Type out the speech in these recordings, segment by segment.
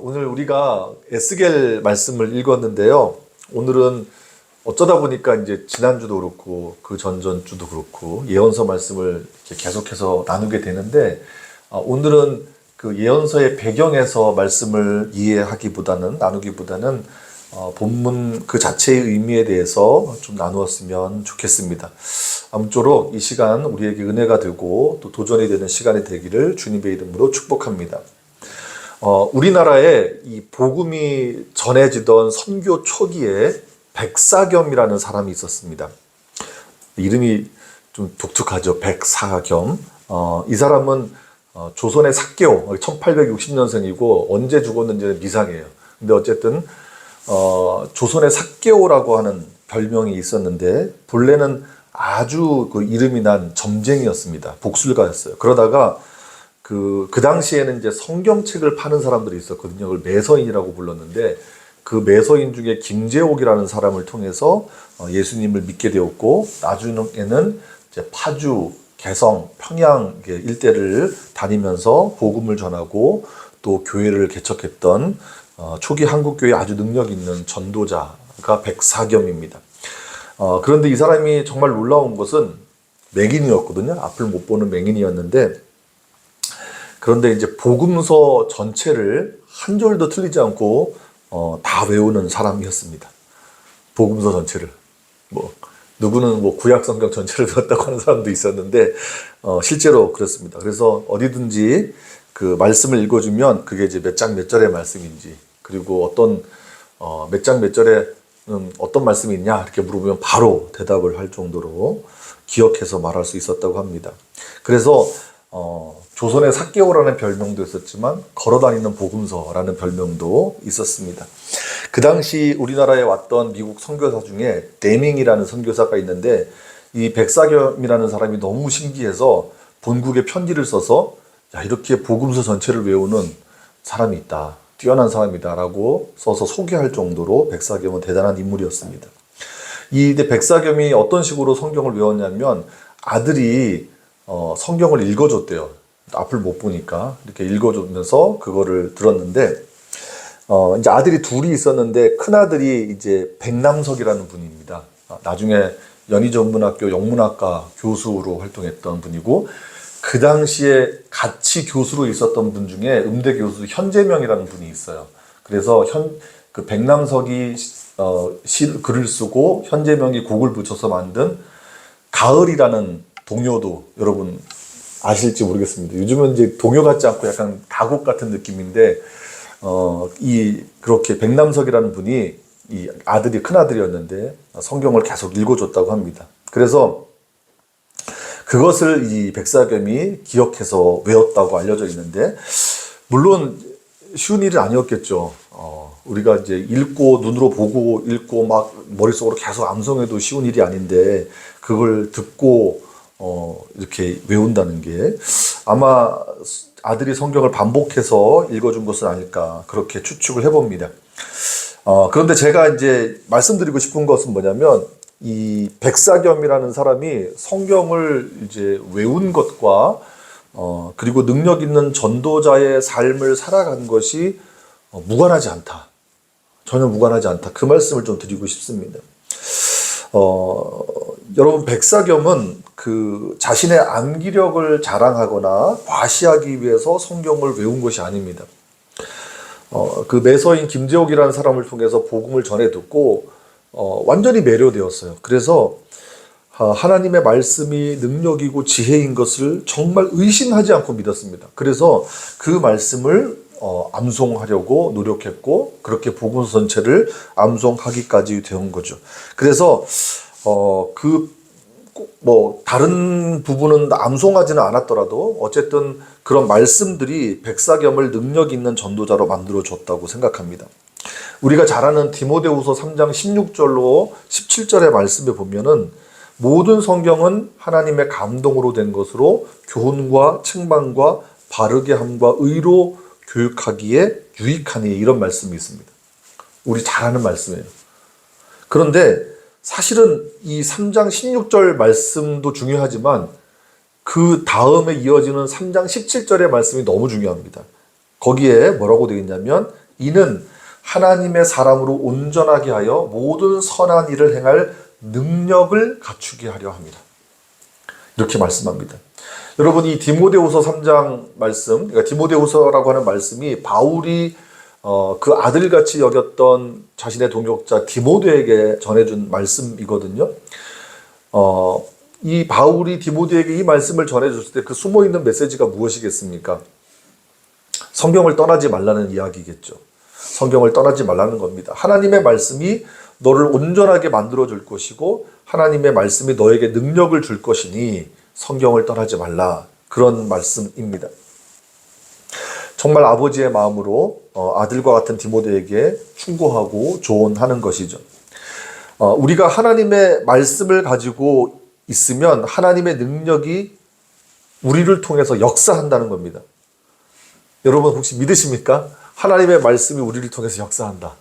오늘 우리가 에스겔 말씀을 읽었는데요. 오늘은 어쩌다 보니까 이제 지난주도 그렇고 그 전전주도 그렇고 예언서 말씀을 이렇게 계속해서 나누게 되는데, 오늘은 그 예언서의 배경에서 말씀을 이해하기보다는 나누기보다는 본문 그 자체의 의미에 대해서 좀 나누었으면 좋겠습니다. 아무쪼록 이 시간 우리에게 은혜가 되고 또 도전이 되는 시간이 되기를 주님의 이름으로 축복합니다. 우리나라에 이 복음이 전해지던 선교 초기에 백사겸이라는 사람이 있었습니다. 이름이 좀 독특하죠. 백사겸. 이 사람은 조선의 사개오 1860년생이고 언제 죽었는지는 미상해요. 근데 어쨌든 조선의 사개오라고 하는 별명이 있었는데, 본래는 아주 그 이름이 난 점쟁이였습니다. 복술가였어요. 그러다가 그 당시에는 이제 성경책을 파는 사람들이 있었거든요. 그걸 매서인이라고 불렀는데, 그 매서인 중에 김재옥이라는 사람을 통해서 예수님을 믿게 되었고, 나중에는 이제 파주, 개성, 평양 일대를 다니면서 복음을 전하고 또 교회를 개척했던 초기 한국교회 아주 능력 있는 전도자가 백사겸입니다. 그런데 이 사람이 정말 놀라운 것은 맹인이었거든요. 앞을 못 보는 맹인이었는데, 그런데 이제 복음서 전체를 한 절도 틀리지 않고 다 외우는 사람이었습니다. 복음서 전체를. 누구는 구약 성경 전체를 외웠다고 하는 사람도 있었는데, 실제로 그렇습니다. 그래서 어디든지 그 말씀을 읽어주면 그게 이제 몇 장 몇 절의 말씀인지, 그리고 어떤 몇 장 몇 절에 어떤 말씀이 있냐 이렇게 물어보면 바로 대답을 할 정도로 기억해서 말할 수 있었다고 합니다. 그래서 조선의 사개오라는 별명도 있었지만 걸어다니는 복음서라는 별명도 있었습니다. 그 당시 우리나라에 왔던 미국 선교사 중에 데밍이라는 선교사가 있는데, 이 백사겸이라는 사람이 너무 신기해서 본국에 편지를 써서 이렇게 복음서 전체를 외우는 사람이 있다, 뛰어난 사람이다 라고 써서 소개할 정도로 백사겸은 대단한 인물이었습니다. 이 백사겸이 어떤 식으로 성경을 외웠냐면, 아들이 성경을 읽어줬대요. 앞을 못 보니까 이렇게 읽어주면서 그거를 들었는데, 이제 아들이 둘이 있었는데 큰아들이 이제 백남석이라는 분입니다. 나중에 연희전문학교 영문학과 교수로 활동했던 분이고, 그 당시에 같이 교수로 있었던 분 중에 음대 교수 현재명이라는 분이 있어요. 그래서 그 백남석이 글을 쓰고 현재명이 곡을 붙여서 만든 가을이라는 동요도 여러분 아실지 모르겠습니다. 요즘은 이제 동요 같지 않고 약간 가곡 같은 느낌인데, 그렇게 백남석이라는 분이 이 아들이 큰아들이었는데 성경을 계속 읽어줬다고 합니다. 그래서 그것을 이 백사겸이 기억해서 외웠다고 알려져 있는데, 물론 쉬운 일은 아니었겠죠. 우리가 이제 읽고 눈으로 보고 읽고 막 머릿속으로 계속 암송해도 쉬운 일이 아닌데, 그걸 듣고 이렇게 외운다는 게 아마 아들이 성경을 반복해서 읽어준 것은 아닐까, 그렇게 추측을 해봅니다. 그런데 제가 이제 말씀드리고 싶은 것은 뭐냐면, 이 백사겸이라는 사람이 성경을 이제 외운 것과 그리고 능력 있는 전도자의 삶을 살아간 것이 무관하지 않다. 전혀 무관하지 않다. 그 말씀을 좀 드리고 싶습니다. 여러분, 백사겸은 그 자신의 암기력을 자랑하거나 과시하기 위해서 성경을 외운 것이 아닙니다. 그 매서인 김재옥이라는 사람을 통해서 복음을 전해 듣고 완전히 매료되었어요. 그래서 하나님의 말씀이 능력이고 지혜인 것을 정말 의심하지 않고 믿었습니다. 그래서 그 말씀을 암송하려고 노력했고, 그렇게 복음서 전체를 암송하기까지 되온 거죠. 그래서 다른 부분은 암송하지는 않았더라도 어쨌든 그런 말씀들이 백사겸을 능력 있는 전도자로 만들어줬다고 생각합니다. 우리가 잘 아는 디모데후서 3장 16절로 17절의 말씀에 보면은, 모든 성경은 하나님의 감동으로 된 것으로 교훈과 책망과 바르게 함과 의로 교육하기에 유익하니, 이런 말씀이 있습니다. 우리 잘 아는 말씀이에요. 그런데 사실은 이 3장 16절 말씀도 중요하지만 그 다음에 이어지는 3장 17절의 말씀이 너무 중요합니다. 거기에 뭐라고 되어 있냐면 이는 하나님의 사람으로 온전하게 하여 모든 선한 일을 행할 능력을 갖추게 하려 합니다. 이렇게 말씀합니다. 여러분, 이 디모데후서 3장 말씀, 그러니까 디모데후서라고 하는 말씀이 바울이 그 아들같이 여겼던 자신의 동역자 디모데에게 전해준 말씀이거든요. 이 바울이 디모데에게 이 말씀을 전해줬을 때 그 숨어있는 메시지가 무엇이겠습니까? 성경을 떠나지 말라는 이야기겠죠. 성경을 떠나지 말라는 겁니다. 하나님의 말씀이 너를 온전하게 만들어 줄 것이고 하나님의 말씀이 너에게 능력을 줄 것이니 성경을 떠나지 말라. 그런 말씀입니다. 정말 아버지의 마음으로 아들과 같은 디모데에게 충고하고 조언하는 것이죠. 우리가 하나님의 말씀을 가지고 있으면 하나님의 능력이 우리를 통해서 역사한다는 겁니다. 여러분 혹시 믿으십니까? 하나님의 말씀이 우리를 통해서 역사한다.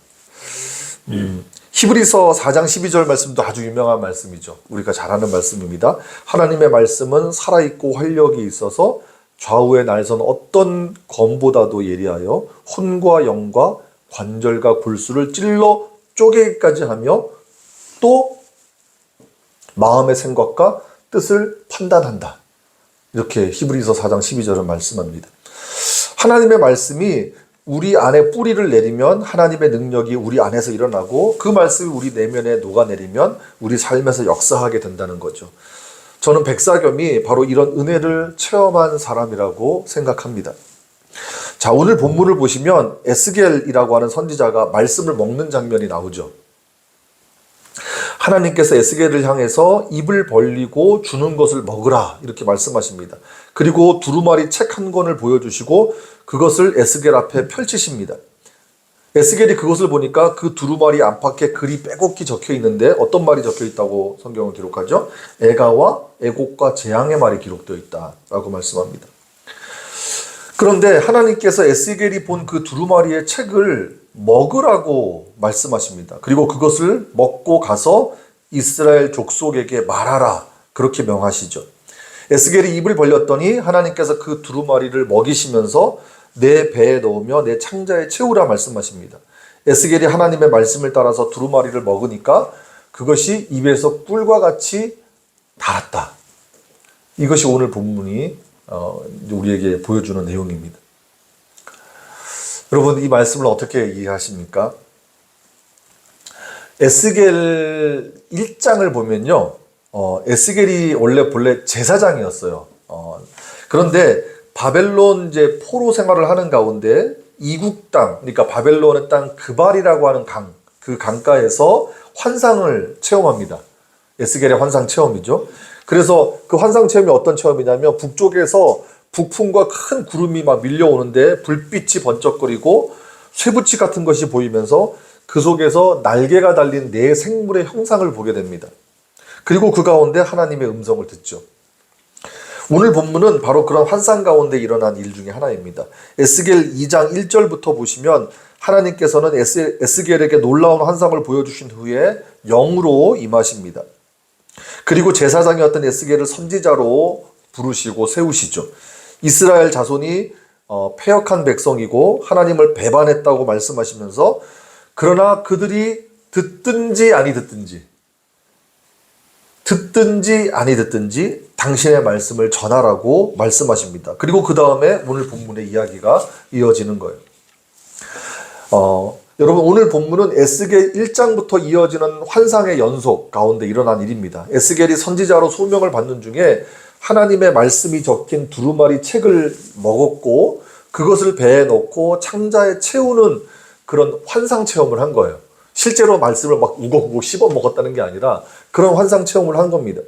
히브리서 4장 12절 말씀도 아주 유명한 말씀이죠. 우리가 잘 아는 말씀입니다. 하나님의 말씀은 살아있고 활력이 있어서 좌우에 날선 어떤 검보다도 예리하여 혼과 영과 관절과 골수를 찔러 쪼개기까지 하며 또 마음의 생각과 뜻을 판단한다. 이렇게 히브리서 4장 12절은 말씀합니다. 하나님의 말씀이 우리 안에 뿌리를 내리면 하나님의 능력이 우리 안에서 일어나고 그 말씀이 우리 내면에 녹아내리면 우리 삶에서 역사하게 된다는 거죠. 저는 백사겸이 바로 이런 은혜를 체험한 사람이라고 생각합니다. 자, 오늘 본문을 보시면 에스겔이라고 하는 선지자가 말씀을 먹는 장면이 나오죠. 하나님께서 에스겔을 향해서 입을 벌리고 주는 것을 먹으라 이렇게 말씀하십니다. 그리고 두루마리 책 한 권을 보여주시고 그것을 에스겔 앞에 펼치십니다. 에스겔이 그것을 보니까 그 두루마리 안팎에 글이 빼곡히 적혀 있는데 어떤 말이 적혀 있다고 성경은 기록하죠? 애가와 애곡과 재앙의 말이 기록되어 있다라고 말씀합니다. 그런데 하나님께서 에스겔이 본 그 두루마리의 책을 먹으라고 말씀하십니다. 그리고 그것을 먹고 가서 이스라엘 족속에게 말하라 그렇게 명하시죠. 에스겔이 입을 벌렸더니 하나님께서 그 두루마리를 먹이시면서 내 배에 넣으며 내 창자에 채우라 말씀하십니다. 에스겔이 하나님의 말씀을 따라서 두루마리를 먹으니까 그것이 입에서 꿀과 같이 달았다. 이것이 오늘 본문이 우리에게 보여주는 내용입니다. 여러분, 이 말씀을 어떻게 이해하십니까? 에스겔 1장을 보면요, 에스겔이 본래 제사장이었어요. 그런데 바벨론 이제 포로 생활을 하는 가운데 이국 땅, 그러니까 바벨론의 땅 그발이라고 하는 그 강가에서 환상을 체험합니다. 에스겔의 환상 체험이죠. 그래서 그 환상 체험이 어떤 체험이냐면 북쪽에서 북풍과 큰 구름이 막 밀려오는데 불빛이 번쩍거리고 쇠붙이 같은 것이 보이면서 그 속에서 날개가 달린 네 생물의 형상을 보게 됩니다. 그리고 그 가운데 하나님의 음성을 듣죠. 오늘 본문은 바로 그런 환상 가운데 일어난 일 중에 하나입니다. 에스겔 2장 1절부터 보시면 하나님께서는 에스겔에게 놀라운 환상을 보여주신 후에 영으로 임하십니다. 그리고 제사장이었던 에스겔을 선지자로 부르시고 세우시죠. 이스라엘 자손이 패역한 백성이고 하나님을 배반했다고 말씀하시면서 그러나 그들이 듣든지 아니 듣든지 당신의 말씀을 전하라고 말씀하십니다. 그리고 그 다음에 오늘 본문의 이야기가 이어지는 거예요. 여러분, 오늘 본문은 에스겔 1장부터 이어지는 환상의 연속 가운데 일어난 일입니다. 에스겔이 선지자로 소명을 받는 중에 하나님의 말씀이 적힌 두루마리 책을 먹었고 그것을 배에 넣고 창자에 채우는 그런 환상 체험을 한 거예요. 실제로 말씀을 막 우걱우걱 씹어 먹었다는 게 아니라 그런 환상 체험을 한 겁니다.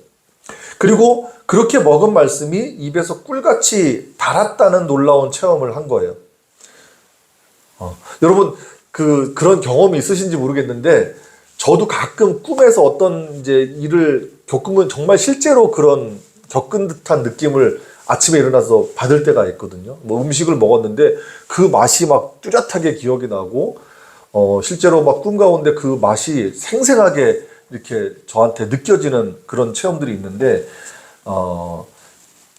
그리고 그렇게 먹은 말씀이 입에서 꿀같이 달았다는 놀라운 체험을 한 거예요. 여러분, 그런 경험이 있으신지 모르겠는데 저도 가끔 꿈에서 어떤 이제 일을 겪으면 정말 실제로 그런 겪은 듯한 느낌을 아침에 일어나서 받을 때가 있거든요. 뭐 음식을 먹었는데 그 맛이 막 뚜렷하게 기억이 나고 실제로 막 꿈 가운데 그 맛이 생생하게 이렇게 저한테 느껴지는 그런 체험들이 있는데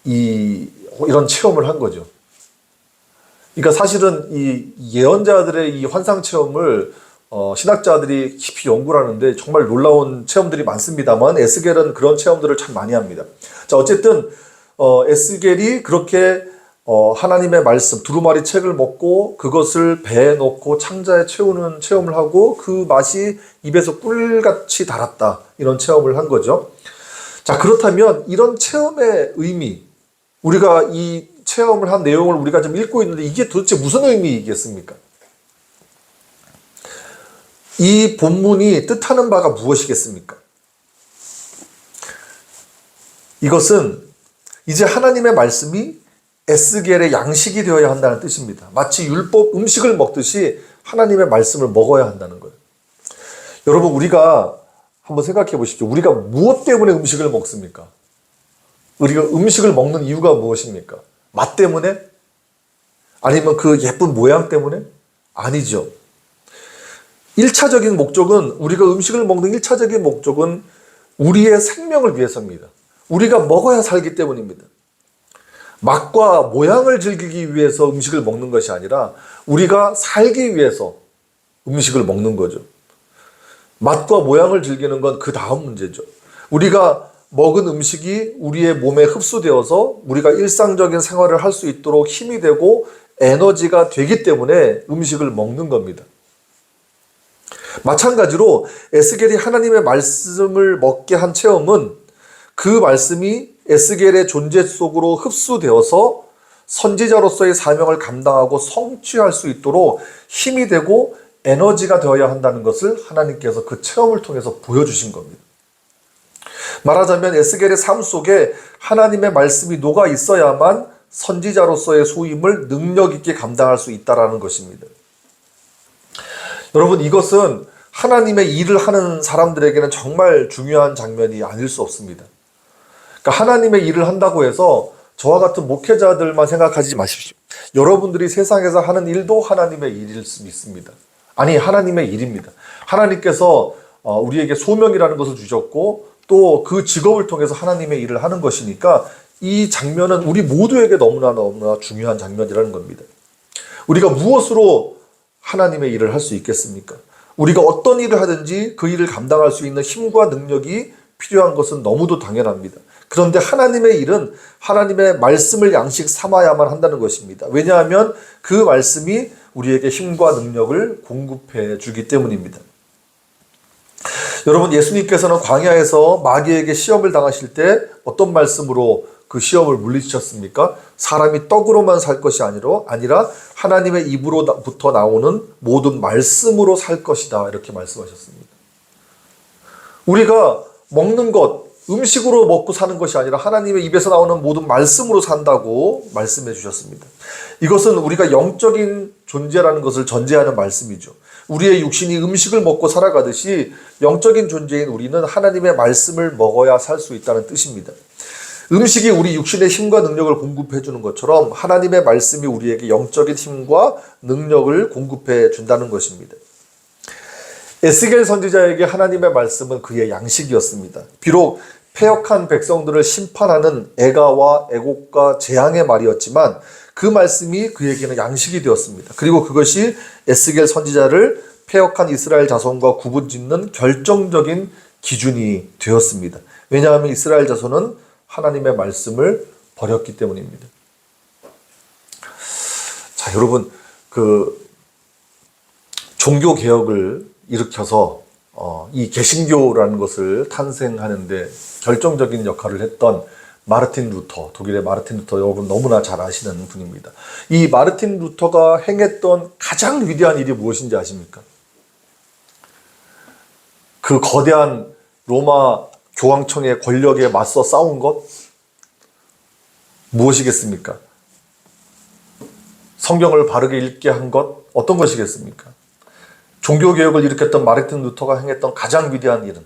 이런 체험을 한 거죠. 그러니까 사실은 이 예언자들의 이 환상 체험을 신학자들이 깊이 연구를 하는데 정말 놀라운 체험들이 많습니다만 에스겔은 그런 체험들을 참 많이 합니다. 자, 어쨌든 에스겔이 그렇게 하나님의 말씀 두루마리 책을 먹고 그것을 배에 넣고 창자에 채우는 체험을 하고 그 맛이 입에서 꿀같이 달았다, 이런 체험을 한 거죠. 자, 그렇다면 이런 체험의 의미, 우리가 이 체험을 한 내용을 우리가 좀 읽고 있는데 이게 도대체 무슨 의미이겠습니까? 이 본문이 뜻하는 바가 무엇이겠습니까? 이것은 이제 하나님의 말씀이 에스겔의 양식이 되어야 한다는 뜻입니다. 마치 율법 음식을 먹듯이 하나님의 말씀을 먹어야 한다는 거예요. 여러분, 우리가 한번 생각해 보십시오. 우리가 무엇 때문에 음식을 먹습니까? 우리가 음식을 먹는 이유가 무엇입니까? 맛 때문에? 아니면 그 예쁜 모양 때문에? 아니죠. 1차적인 목적은, 우리가 음식을 먹는 1차적인 목적은 우리의 생명을 위해서입니다. 우리가 먹어야 살기 때문입니다. 맛과 모양을 즐기기 위해서 음식을 먹는 것이 아니라 우리가 살기 위해서 음식을 먹는 거죠. 맛과 모양을 즐기는 건 그 다음 문제죠. 우리가 먹은 음식이 우리의 몸에 흡수되어서 우리가 일상적인 생활을 할 수 있도록 힘이 되고 에너지가 되기 때문에 음식을 먹는 겁니다. 마찬가지로 에스겔이 하나님의 말씀을 먹게 한 체험은 그 말씀이 에스겔의 존재 속으로 흡수되어서 선지자로서의 사명을 감당하고 성취할 수 있도록 힘이 되고 에너지가 되어야 한다는 것을 하나님께서 그 체험을 통해서 보여주신 겁니다. 말하자면 에스겔의 삶 속에 하나님의 말씀이 녹아 있어야만 선지자로서의 소임을 능력 있게 감당할 수 있다는 것입니다. 여러분, 이것은 하나님의 일을 하는 사람들에게는 정말 중요한 장면이 아닐 수 없습니다. 그러니까 하나님의 일을 한다고 해서 저와 같은 목회자들만 생각하지 마십시오. 여러분들이 세상에서 하는 일도 하나님의 일일 수 있습니다. 아니, 하나님의 일입니다. 하나님께서 우리에게 소명이라는 것을 주셨고 또 그 직업을 통해서 하나님의 일을 하는 것이니까 이 장면은 우리 모두에게 너무나 중요한 장면이라는 겁니다. 우리가 무엇으로 하나님의 일을 할 수 있겠습니까? 우리가 어떤 일을 하든지 그 일을 감당할 수 있는 힘과 능력이 필요한 것은 너무도 당연합니다. 그런데 하나님의 일은 하나님의 말씀을 양식 삼아야만 한다는 것입니다. 왜냐하면 그 말씀이 우리에게 힘과 능력을 공급해 주기 때문입니다. 여러분, 예수님께서는 광야에서 마귀에게 시험을 당하실 때 어떤 말씀으로 그 시험을 물리치셨습니까? 사람이 떡으로만 살 것이 아니라 하나님의 입으로부터 나오는 모든 말씀으로 살 것이다, 이렇게 말씀하셨습니다. 우리가 먹는 것, 음식으로 먹고 사는 것이 아니라 하나님의 입에서 나오는 모든 말씀으로 산다고 말씀해 주셨습니다. 이것은 우리가 영적인 존재라는 것을 전제하는 말씀이죠. 우리의 육신이 음식을 먹고 살아가듯이 영적인 존재인 우리는 하나님의 말씀을 먹어야 살 수 있다는 뜻입니다. 음식이 우리 육신의 힘과 능력을 공급해 주는 것처럼 하나님의 말씀이 우리에게 영적인 힘과 능력을 공급해 준다는 것입니다. 에스겔 선지자에게 하나님의 말씀은 그의 양식이었습니다. 비록 패역한 백성들을 심판하는 애가와 애곡과 재앙의 말이었지만 그 말씀이 그에게는 양식이 되었습니다. 그리고 그것이 에스겔 선지자를 패역한 이스라엘 자손과 구분짓는 결정적인 기준이 되었습니다. 왜냐하면 이스라엘 자손은 하나님의 말씀을 버렸기 때문입니다. 자, 여러분, 종교 개혁을 일으켜서 이 개신교라는 것을 탄생하는데 결정적인 역할을 했던 마르틴 루터, 독일의 마르틴 루터, 여러분 너무나 잘 아시는 분입니다. 이 마르틴 루터가 행했던 가장 위대한 일이 무엇인지 아십니까? 그 거대한 로마 교황청의 권력에 맞서 싸운 것? 무엇이겠습니까? 성경을 바르게 읽게 한 것? 어떤 것이겠습니까? 종교개혁을 일으켰던 마르틴 루터가 행했던 가장 위대한 일은,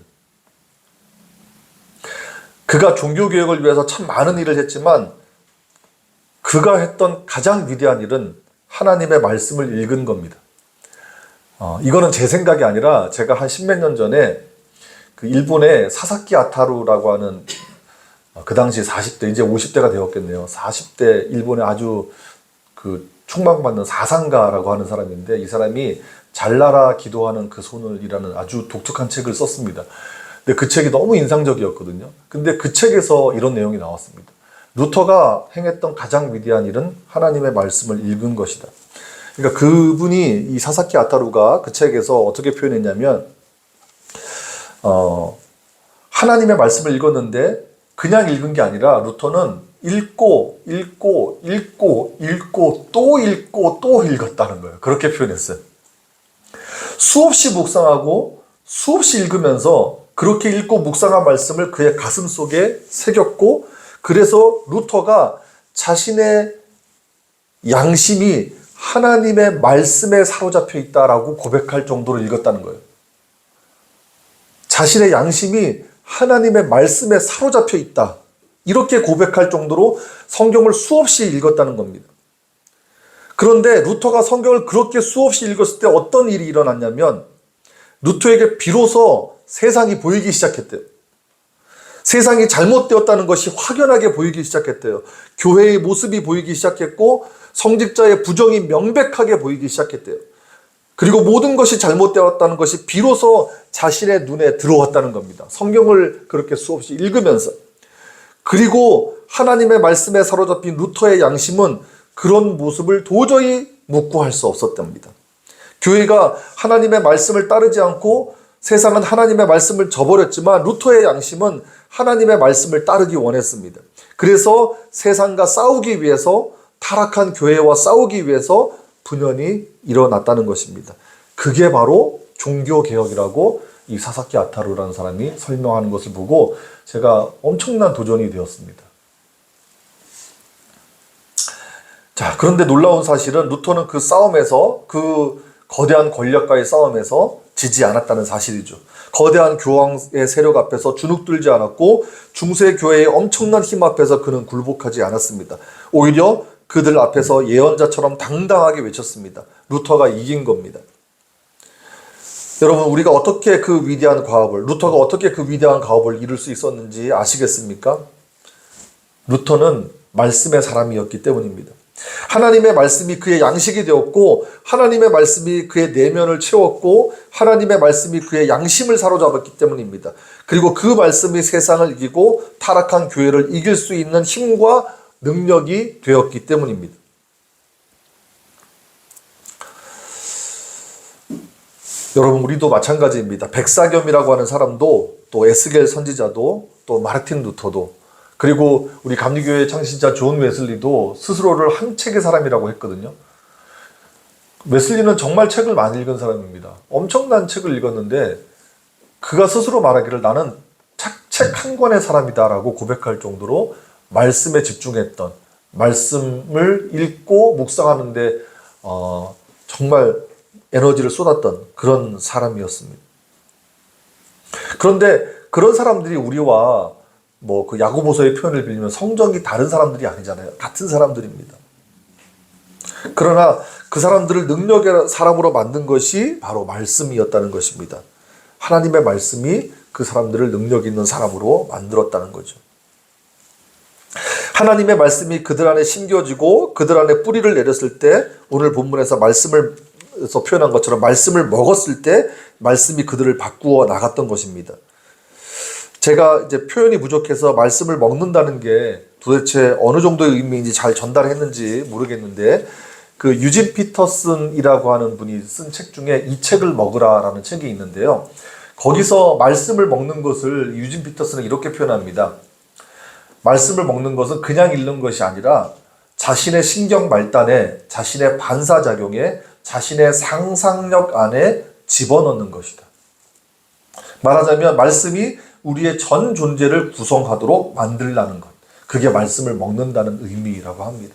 그가 종교개혁을 위해서 참 많은 일을 했지만 그가 했던 가장 위대한 일은 하나님의 말씀을 읽은 겁니다. 이거는 제 생각이 아니라 제가 한 십몇 년 전에 그 일본의 사사키 아타루라고 하는 그 당시 40대, 이제 50대가 되었겠네요. 40대 일본의 아주 그 충망받는 사상가라고 하는 사람인데, 이 사람이 잘나라 기도하는 그 손을이라는 아주 독특한 책을 썼습니다. 근데 그 책이 너무 인상적이었거든요. 근데 그 책에서 이런 내용이 나왔습니다. 루터가 행했던 가장 위대한 일은 하나님의 말씀을 읽은 것이다. 그러니까 그분이, 이 사사키 아타루가 그 책에서 어떻게 표현했냐면, 하나님의 말씀을 읽었는데 그냥 읽은 게 아니라 루터는 읽고 또 읽었다는 거예요. 그렇게 표현했어요. 수없이 묵상하고 수없이 읽으면서 그렇게 읽고 묵상한 말씀을 그의 가슴 속에 새겼고, 그래서 루터가 자신의 양심이 하나님의 말씀에 사로잡혀 있다라고 고백할 정도로 읽었다는 거예요. 자신의 양심이 하나님의 말씀에 사로잡혀 있다, 이렇게 고백할 정도로 성경을 수없이 읽었다는 겁니다. 그런데 루터가 성경을 그렇게 수없이 읽었을 때 어떤 일이 일어났냐면, 루터에게 비로소 세상이 보이기 시작했대요. 세상이 잘못되었다는 것이 확연하게 보이기 시작했대요. 교회의 모습이 보이기 시작했고, 성직자의 부정이 명백하게 보이기 시작했대요. 그리고 모든 것이 잘못되었다는 것이 비로소 자신의 눈에 들어왔다는 겁니다. 성경을 그렇게 수없이 읽으면서. 그리고 하나님의 말씀에 사로잡힌 루터의 양심은 그런 모습을 도저히 묵고할 수 없었답니다. 교회가 하나님의 말씀을 따르지 않고 세상은 하나님의 말씀을 저버렸지만, 루터의 양심은 하나님의 말씀을 따르기 원했습니다. 그래서 세상과 싸우기 위해서, 타락한 교회와 싸우기 위해서 분연이 일어났다는 것입니다. 그게 바로 종교개혁이라고 이 사사키 아타루라는 사람이 설명하는 것을 보고 제가 엄청난 도전이 되었습니다. 자, 그런데 놀라운 사실은 루터는 그 싸움에서, 그 거대한 권력과의 싸움에서 지지 않았다는 사실이죠. 거대한 교황의 세력 앞에서 주눅들지 않았고, 중세 교회의 엄청난 힘 앞에서 그는 굴복하지 않았습니다. 오히려 그들 앞에서 예언자처럼 당당하게 외쳤습니다. 루터가 이긴 겁니다. 여러분, 우리가 어떻게 그 위대한 과업을, 루터가 어떻게 그 위대한 과업을 이룰 수 있었는지 아시겠습니까? 루터는 말씀의 사람이었기 때문입니다. 하나님의 말씀이 그의 양식이 되었고, 하나님의 말씀이 그의 내면을 채웠고, 하나님의 말씀이 그의 양심을 사로잡았기 때문입니다. 그리고 그 말씀이 세상을 이기고 타락한 교회를 이길 수 있는 힘과 능력이 되었기 때문입니다. 여러분, 우리도 마찬가지입니다. 백사겸이라고 하는 사람도, 또 에스겔 선지자도, 또 마르틴 루터도, 그리고 우리 감리교회 창시자 존 웨슬리도 스스로를 한 책의 사람이라고 했거든요. 웨슬리는 정말 책을 많이 읽은 사람입니다. 엄청난 책을 읽었는데 그가 스스로 말하기를 나는 책 한 권의 사람이다라고 고백할 정도로 말씀에 집중했던, 말씀을 읽고 묵상하는데 정말 에너지를 쏟았던 그런 사람이었습니다. 그런데 그런 사람들이 우리와 그 야고보서의 표현을 빌리면 성정이 다른 사람들이 아니잖아요. 같은 사람들입니다. 그러나 그 사람들을 능력의 사람으로 만든 것이 바로 말씀이었다는 것입니다. 하나님의 말씀이 그 사람들을 능력 있는 사람으로 만들었다는 거죠. 하나님의 말씀이 그들 안에 심겨지고 그들 안에 뿌리를 내렸을 때, 오늘 본문에서 말씀에서 표현한 것처럼 말씀을 먹었을 때 말씀이 그들을 바꾸어 나갔던 것입니다. 제가 이제 표현이 부족해서 말씀을 먹는다는 게 도대체 어느 정도의 의미인지 잘 전달했는지 모르겠는데, 그 유진 피터슨이라고 하는 분이 쓴 책 중에 이 책을 먹으라라는 책이 있는데요. 거기서 말씀을 먹는 것을 유진 피터슨은 이렇게 표현합니다. 말씀을 먹는 것은 그냥 읽는 것이 아니라 자신의 신경 말단에, 자신의 반사작용에, 자신의 상상력 안에 집어넣는 것이다. 말하자면 말씀이 우리의 전 존재를 구성하도록 만들라는 것. 그게 말씀을 먹는다는 의미라고 합니다.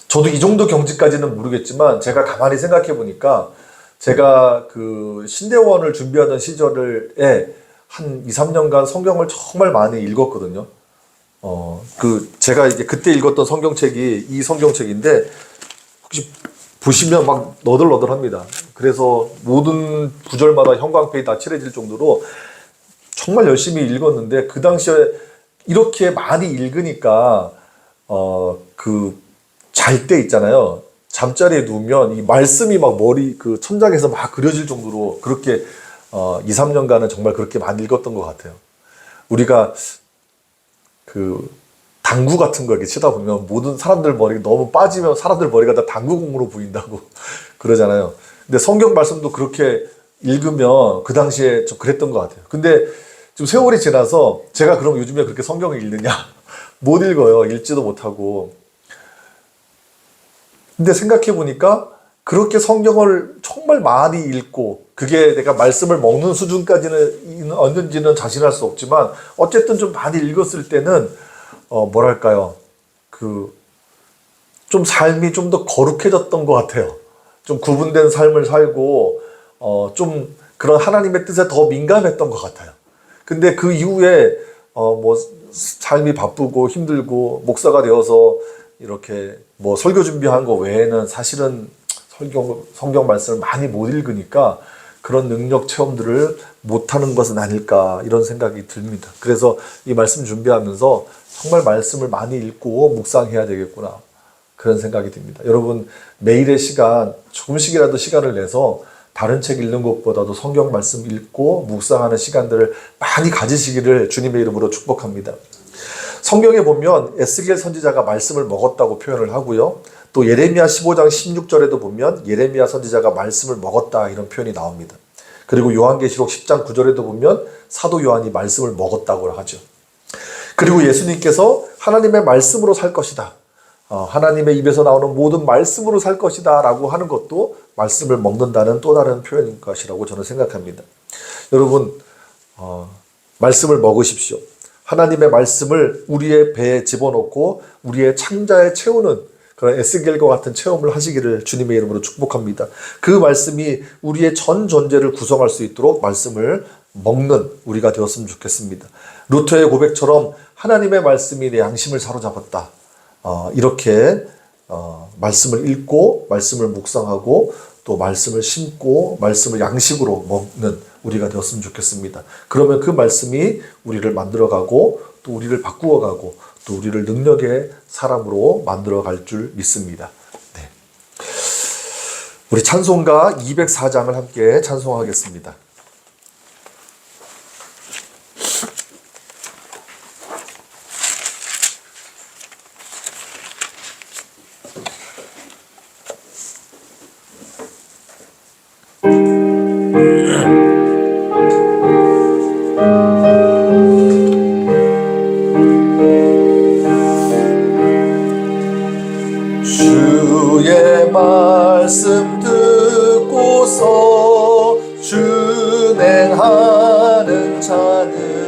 저도 이 정도 경지까지는 모르겠지만 제가 가만히 생각해 보니까, 제가 그 신대원을 준비하던 시절에 한 2, 3년간 성경을 정말 많이 읽었거든요. 제가 이제 그때 읽었던 성경책이 이 성경책인데, 혹시 보시면 막 너덜너덜합니다. 그래서 모든 구절마다 형광펜이 다 칠해질 정도로 정말 열심히 읽었는데, 그 당시에 이렇게 많이 읽으니까 잘 때 있잖아요. 잠자리에 누우면 이 말씀이 막 머리 그 천장에서 막 그려질 정도로 그렇게 2, 3년간은 정말 그렇게 많이 읽었던 것 같아요. 우리가 그 당구 같은 거 이렇게 치다 보면 모든 사람들 머리가 너무 빠지면 사람들 머리가 다 당구공으로 보인다고 그러잖아요. 근데 성경 말씀도 그렇게 읽으면 그 당시에 좀 그랬던 것 같아요. 근데 좀 세월이 지나서 제가 그럼 요즘에 그렇게 성경을 읽느냐? 못 읽어요. 읽지도 못하고. 근데 생각해 보니까 그렇게 성경을 정말 많이 읽고 그게 내가 말씀을 먹는 수준까지는 얻는지는 자신할 수 없지만 어쨌든 좀 많이 읽었을 때는 뭐랄까요, 그 좀 삶이 좀 더 거룩해졌던 것 같아요. 좀 구분된 삶을 살고 좀 그런 하나님의 뜻에 더 민감했던 것 같아요. 근데 그 이후에 뭐 삶이 바쁘고 힘들고 목사가 되어서 이렇게 뭐 설교 준비한 거 외에는 사실은 성경 말씀을 많이 못 읽으니까 그런 능력 체험들을 못하는 것은 아닐까 이런 생각이 듭니다. 그래서 이 말씀 준비하면서 정말 말씀을 많이 읽고 묵상해야 되겠구나 그런 생각이 듭니다. 여러분 매일의 시간 조금씩이라도 시간을 내서 다른 책 읽는 것보다도 성경 말씀 읽고 묵상하는 시간들을 많이 가지시기를 주님의 이름으로 축복합니다. 성경에 보면 에스겔 선지자가 말씀을 먹었다고 표현을 하고요. 또 예레미야 15장 16절에도 보면 예레미야 선지자가 말씀을 먹었다 이런 표현이 나옵니다. 그리고 요한계시록 10장 9절에도 보면 사도 요한이 말씀을 먹었다고 하죠. 그리고 예수님께서 하나님의 말씀으로 살 것이다. 하나님의 입에서 나오는 모든 말씀으로 살 것이다 라고 하는 것도 말씀을 먹는다는 또 다른 표현인 것이라고 저는 생각합니다. 여러분 말씀을 먹으십시오. 하나님의 말씀을 우리의 배에 집어넣고 우리의 창자에 채우는 그런 에스겔과 같은 체험을 하시기를 주님의 이름으로 축복합니다. 그 말씀이 우리의 전 존재를 구성할 수 있도록 말씀을 먹는 우리가 되었으면 좋겠습니다. 루터의 고백처럼 하나님의 말씀이 내 양심을 사로잡았다. 이렇게 말씀을 읽고 말씀을 묵상하고 또 말씀을 심고 말씀을 양식으로 먹는 우리가 되었으면 좋겠습니다. 그러면 그 말씀이 우리를 만들어가고 또 우리를 바꾸어가고 또 우리를 능력의 사람으로 만들어갈 줄 믿습니다. 네. 우리 찬송가 204장을 함께 찬송하겠습니다. 주의 말씀 듣고서 준행하는 자는